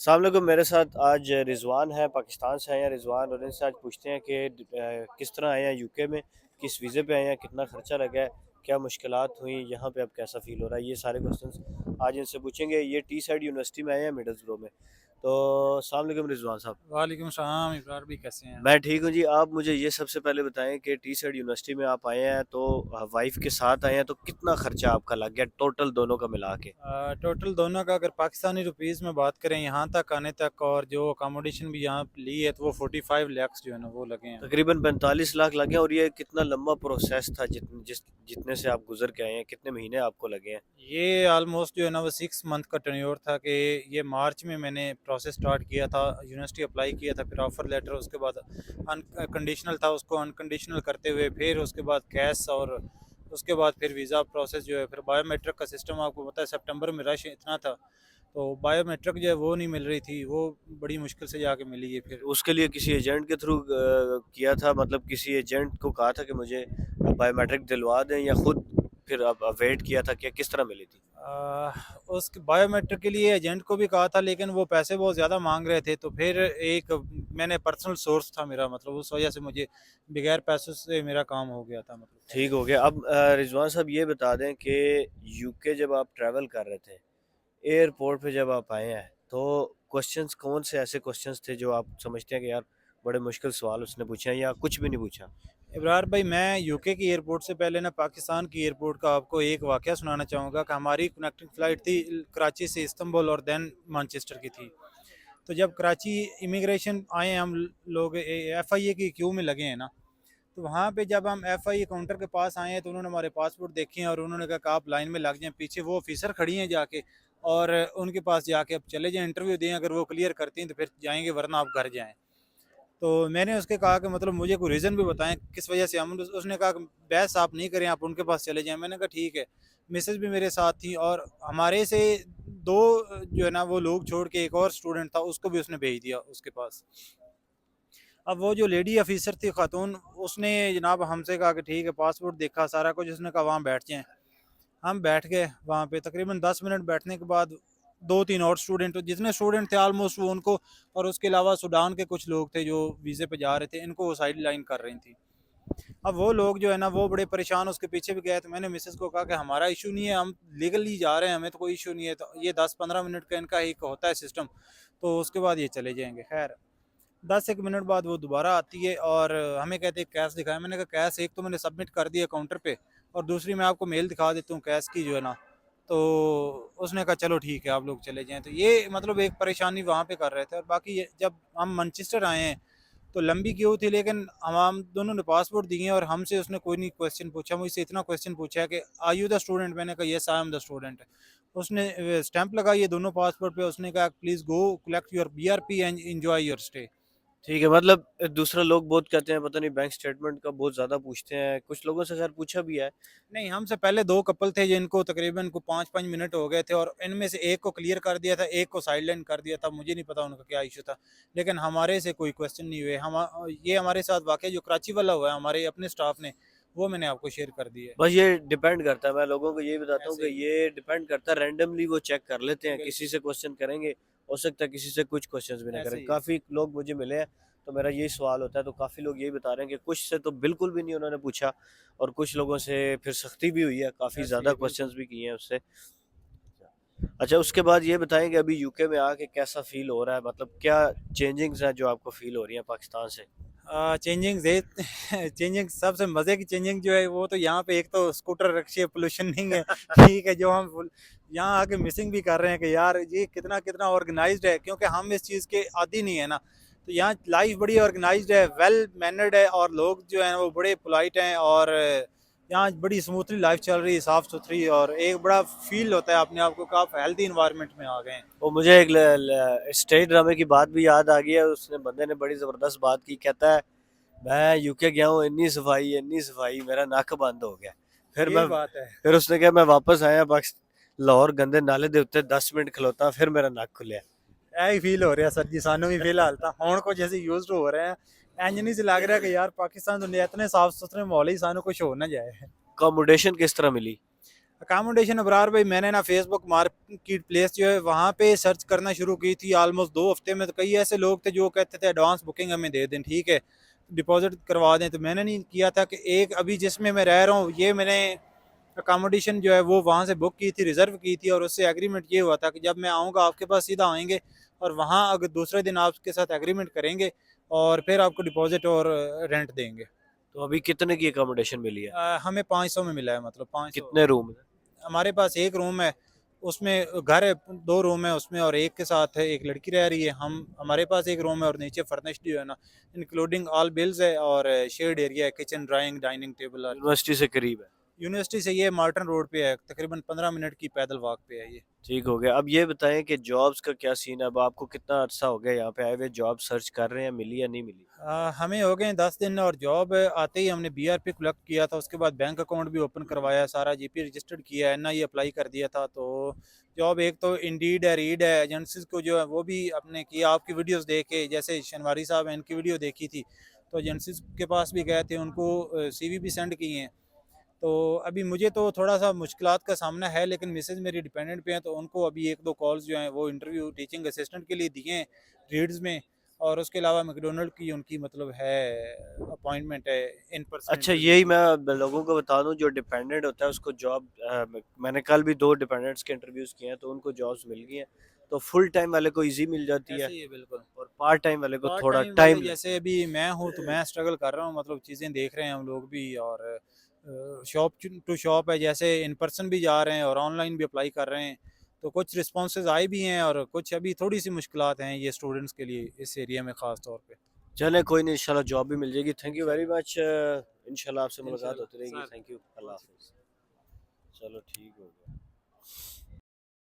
अस्सलाम वालेकुम। मेरे साथ आज रिजवान है, पाकिस्तान से आए हैं रिजवान, और इनसे आज पूछते हैं कि किस तरह आए हैं यूके में, किस वीज़े पे आए हैं, कितना खर्चा लगा है, क्या मुश्किलात हुई यहाँ पे, अब कैसा फ़ील हो रहा है। ये सारे क्वेश्चंस आज इनसे पूछेंगे। ये टी साइड यूनिवर्सिटी में आए हैं, मिडलस्ब्रो में। तो अस्सलाम वालेकुम रिजवान साहब। वालेकुम सलाम इब्रार भी कैसे हैं आप? मैं ठीक हूँ जी। आप मुझे ये सबसे पहले बताएं कि टी साइड यूनिवर्सिटी में आप आए हैं तो वाइफ के साथ आए हैं, तो कितना खर्चा आपका लग गया टोटल दोनों का मिला के। टोटल दोनों का अगर पाकिस्तानी रुपीस में बात करें यहाँ तक आने तक और जो अकोमोडेशन भी यहाँ ली है तो वो 45 लाख जो है ना वो लगे हैं। तकरीबन 45 लाख लगे हैं। और ये कितना लंबा प्रोसेस था जितने से आप गुजर के आए हैं, कितने महीने आपको लगे हैं। ये ऑलमोस्ट जो है ना वो 6 मंथ का टेन्योर था कि ये मार्च में मैंने प्रोसेस स्टार्ट किया था, यूनिवर्सिटी अप्लाई किया था, फिर ऑफ़र लेटर, उसके बाद अनकंडीशनल था, उसको अनकंडीशनल करते हुए फिर उसके बाद कैश, और उसके बाद फिर वीज़ा प्रोसेस जो है, फिर बायोमेट्रिक का सिस्टम आपको पता है सितंबर में रश इतना था, तो बायोमेट्रिक जो है वो नहीं मिल रही थी, वो बड़ी मुश्किल से जाके मिली है फिर। उसके लिए किसी एजेंट के थ्रू किया था, मतलब किसी एजेंट को कहा था कि मुझे बायोमेट्रिक दिलवा दें, या खुद फिर अब वेट किया था कि किस तरह मिली थी। आ, उस बायोमेट्रिक के लिए एजेंट को भी कहा था, लेकिन वो पैसे बहुत ज़्यादा मांग रहे थे, तो फिर एक मैंने पर्सनल सोर्स था मेरा, मतलब उस वजह से मुझे बगैर पैसों से मेरा काम हो गया था, मतलब। ठीक हो गया। अब रिजवान साहब ये बता दें कि यूके जब आप ट्रैवल कर रहे थे, एयरपोर्ट पे जब आप आए हैं, तो क्वेश्चंस कौन से ऐसे क्वेश्चंस थे जो आप समझते हैं कि यार बड़े मुश्किल सवाल उसने पूछे हैं, या कुछ भी नहीं पूछा। इब्रार भाई, मैं यूके की एयरपोर्ट से पहले ना पाकिस्तान की एयरपोर्ट का आपको एक वाक़या सुनाना चाहूँगा कि हमारी कनेक्टिंग फ़्लाइट थी कराची से इस्तांबुल और देन मैनचेस्टर की थी। तो जब कराची इमिग्रेशन आए हम लोग एफआईए की क्यू में लगे हैं ना, तो वहाँ पे जब हम एफआईए काउंटर के पास आए हैं तो उन्होंने हमारे पासपोर्ट देखे हैं और उन्होंने कहा कि आप लाइन में लग जाएं, पीछे वो ऑफिसर खड़ी हैं जाके, और उनके पास जाके अब चले जाएं, इंटरव्यू दें, अगर वो क्लियर करती हैं तो फिर जाएंगे, वरना आप घर जाएं। तो मैंने उसके कहा कि मतलब मुझे कोई रीज़न भी बताएं किस वजह से हम, उसने कहा कि बहस आप नहीं करें, आप उनके पास चले जाएं। मैंने कहा ठीक है। मिसेज भी मेरे साथ थी और हमारे से दो जो है ना वो लोग छोड़ के एक और स्टूडेंट था, उसको भी उसने भेज दिया उसके पास। अब वो जो लेडी ऑफिसर थी खातून, उसने जनाब हमसे कहा कि ठीक है, पासपोर्ट देखा सारा कुछ, उसने कहा वहाँ बैठ जाएं। हम बैठ गए वहाँ पे, तकरीबन 10 मिनट बैठने के बाद दो तीन और स्टूडेंट, जितने स्टूडेंट थे ऑलमोस्ट वो उनको, और उसके अलावा सूडान के कुछ लोग थे जो वीज़े पे जा रहे थे, इनको वो साइड लाइन कर रही थी। अब वो लोग जो है ना वो बड़े परेशान उसके पीछे भी गए, तो मैंने मिसेस को कहा कि हमारा इशू नहीं है, हम लीगली जा रहे हैं, हमें तो कोई इशू नहीं है, तो ये 10-15 मिनट का इनका एक होता है सिस्टम, तो उसके बाद ये चले जाएंगे। खैर 10 एक मिनट बाद वो दोबारा आती है और हमें कहते हैं कैश दिखाएं। मैंने कहा कैश एक तो मैंने सबमिट कर दिया काउंटर पे, और दूसरी मैं आपको मेल दिखा देता हूँ कैश की जो है ना। तो उसने कहा चलो ठीक है आप लोग चले जाएं। तो ये मतलब एक परेशानी वहाँ पे कर रहे थे। और बाकी जब हम मैनचेस्टर आए हैं तो लंबी क्यू थी, लेकिन हम दोनों ने पासपोर्ट दिए और हमसे उसने कोई नहीं क्वेश्चन पूछा। मुझसे इतना क्वेश्चन पूछा है कि आर यू द स्टूडेंट, मैंने कहा yes I am the student. उसने स्टैंप लगाई है दोनों पासपोर्ट पे, उसने कहा please go collect your BRP and enjoy your stay. ठीक है, मतलब दूसरा लोग बहुत कहते हैं पता नहीं बैंक स्टेटमेंट का बहुत ज़्यादा पूछते हैं, कुछ लोगों से खैर पूछा भी है। नहीं, हमसे पहले दो कपल थे जिनको तकरीबन को 5-5 मिनट हो गए थे, और इनमें से एक को क्लियर कर दिया था, एक को साइडलाइन कर दिया था। मुझे नहीं पता उनका क्या इशू था, लेकिन हमारे से कोई क्वेश्चन नहीं हुए। हम ये हमारे साथ वाकई जो कराची वाला हुआ है हमारे अपने स्टाफ ने, वो मैंने आपको शेयर कर दिया है। बस ये डिपेंड करता है, मैं लोगों को यही बताता हूँ ऐसे कि ही ये डिपेंड करता है, रैंडमली वो चेक कर लेते हैं, किसी बिल्कुल से क्वेश्चन करेंगे, हो सकता है किसी से कुछ क्वेश्चंस भी ना ऐसे करें। ही है। काफ़ी लोग मुझे मिले हैं, तो मेरा यही सवाल होता है, तो काफ़ी लोग यही बता रहे हैं कि कुछ से तो बिल्कुल भी नहीं उन्होंने पूछा, और कुछ लोगों से फिर सख्ती भी हुई है, काफ़ी ऐसे ही ज़्यादा है बिल्कुल। क्वेश्चंस भी किए हैं उससे। अच्छा, उसके बाद ये बताएं कि अभी यूके में आके कैसा फील हो रहा है, मतलब क्या चेंजिंग्स हैं जो आपको फील हो रही हैं पाकिस्तान से। चेंजिंग दे चेंजिंग सबसे मज़े की चेंजिंग जो है वो तो यहाँ पे एक तो स्कूटर रखी है, पोल्यूशन नहीं है। ठीक है, जो हम यहाँ आके मिसिंग भी कर रहे हैं कि यार ये कितना कितना ऑर्गेनाइज्ड है, क्योंकि हम इस चीज़ के आदी नहीं है ना। तो यहाँ लाइफ बड़ी ऑर्गेनाइज्ड है, वेल मैनर्ड है, और लोग जो हैं वो बड़े पोलाइट हैं, और यहाँ बड़ी स्मूथली लाइफ चल रही है, साफ़ सुथरी, और एक बड़ा फील होता है अपने आप को कि आप हेल्दी इन्वायरमेंट में आ गए हैं। वो मुझे एक स्टेज ड्रामे की बात भी याद आ गई है। उसने बंदे ने बड़ी ज़बरदस्त बात की, कहता है मैं यूके गया हूँ, इन्नी सफाई मेरा नक बंद हो गया। फिर ये मैं बात है। फिर उसने कहा मैं वापस आया लाहौर, गंदे नाले दे उत्ते 10 मिनट खलोता, फिर मेरा नक खुलिया। ऐ फील हो रहा सर जी, सानू भी फिलहाल तो हुण कुछ ऐसे यूज्ड हो रहे हैं। इंज नहीं से लग रहा कि यार पाकिस्तान दुनिया इतने साफ सुथरे माहौल ही सानू कुछ हो ना जाए। अकोमोडेशन किस तरह मिली। अकामोडेशन अबरार भाई, मैंने ना फेसबुक मार्केट प्लेस जो है वहाँ पे सर्च करना शुरू की थी ऑलमोस्ट 2 हफ्ते में। तो कई ऐसे लोग थे जो कहते थे एडवांस बुकिंग हमें दे दें, ठीक है, डिपॉजिट करवा दें। तो मैंने नहीं किया था कि एक अभी जिसमें मैं रह रहा हूँ ये मैंने अकामोडेशन जो है वो वहाँ से बुक की थी, रिजर्व की थी, और उससे एग्रीमेंट ये हुआ था कि जब मैं आऊँगा आपके पास सीधा आएंगे और वहाँ अगर दूसरे दिन आपके साथ एग्रीमेंट करेंगे और फिर आपको डिपॉजिट और रेंट देंगे। तो अभी कितने की अकोमोडेशन मिली है? हमें 500 में मिला है, मतलब 500। कितने रूम है? हमारे पास एक रूम है, उसमें घर है, 2 रूम है उसमें, और एक के साथ है एक लड़की रह रही है। हम हमारे पास एक रूम है और नीचे फर्निश्ड जो है ना, इंक्लूडिंग ऑल बिल्स है, और शेड एरिया है, किचन, ड्राइंग, डाइनिंग टेबल। और यूनिवर्सिटी से करीब है? यूनिवर्सिटी से ये मार्टन रोड पे है, तकरीबन 15 मिनट की पैदल वॉक पे है ये। ठीक हो गया। अब ये बताएं कि जॉब्स का क्या सीन है? अब आपको कितना अरसा हो गया यहाँ पे आए हुए, जॉब सर्च कर रहे हैं, मिली या नहीं मिली? हमें हो गए 10 दिन, और जॉब आते ही हमने बीआरपी कलेक्ट किया था, उसके बाद बैंक अकाउंट भी ओपन करवाया, सारा जीपी रजिस्टर्ड किया, एनआई अप्लाई कर दिया था। तो जॉब एक तो इंडीड है, रीड है, एजेंसीज को जो है वो भी अपने किया, आपकी वीडियोस देख के, जैसे शनवारी साहब हैं इनकी वीडियो देखी थी, तो एजेंसीज के पास भी गए थे, उनको सीवी भी सेंड किए हैं। तो अभी मुझे तो थोड़ा सा मुश्किलात का सामना है, लेकिन मिसेज मेरी डिपेंडेंट पे हैं, तो उनको अभी 1-2 कॉल्स जो हैं वो इंटरव्यू टीचिंग असिस्टेंट के लिए दिए हैं रीड्स में, और उसके अलावा मैकडोनल्ड की उनकी मतलब है अपॉइंटमेंट है इन पर्सन अच्छा, इंटरव्यू। यही मैं लोगों को बता दूं, जो डिपेंडेंट होता है उसको जॉब, मैंने कल भी 2 डिपेंडेंट्स के इंटरव्यूज किए हैं तो उनको जॉब्स मिल गई हैं। तो फुल टाइम वाले को इजी मिल जाती है ऐसे ही है बिल्कुल। और पार्ट टाइम वाले को पार्ट थोड़ा टाइम वाले टाइम लगता जैसे है। अभी मैं हूँ तो मैं स्ट्रगल कर रहा हूँ, मतलब चीज़ें देख रहे हैं हम लोग भी, और शॉप टू शॉप है, जैसे इन पर्सन भी जा रहे हैं और ऑनलाइन भी अप्लाई कर रहे हैं। तो कुछ रिस्पॉन्सेज आए भी हैं और कुछ अभी थोड़ी सी मुश्किलात हैं ये स्टूडेंट्स के लिए इस एरिया में ख़ास तौर पे। चले कोई नहीं, इंशाल्लाह जॉब भी मिल जाएगी। Thank you very much. इंशाल्लाह आपसे मुलाकात होती रहेगी। इंशाल्लाह थैंक यू। अल्लाह हाफिज़। चलो ठीक हो गया।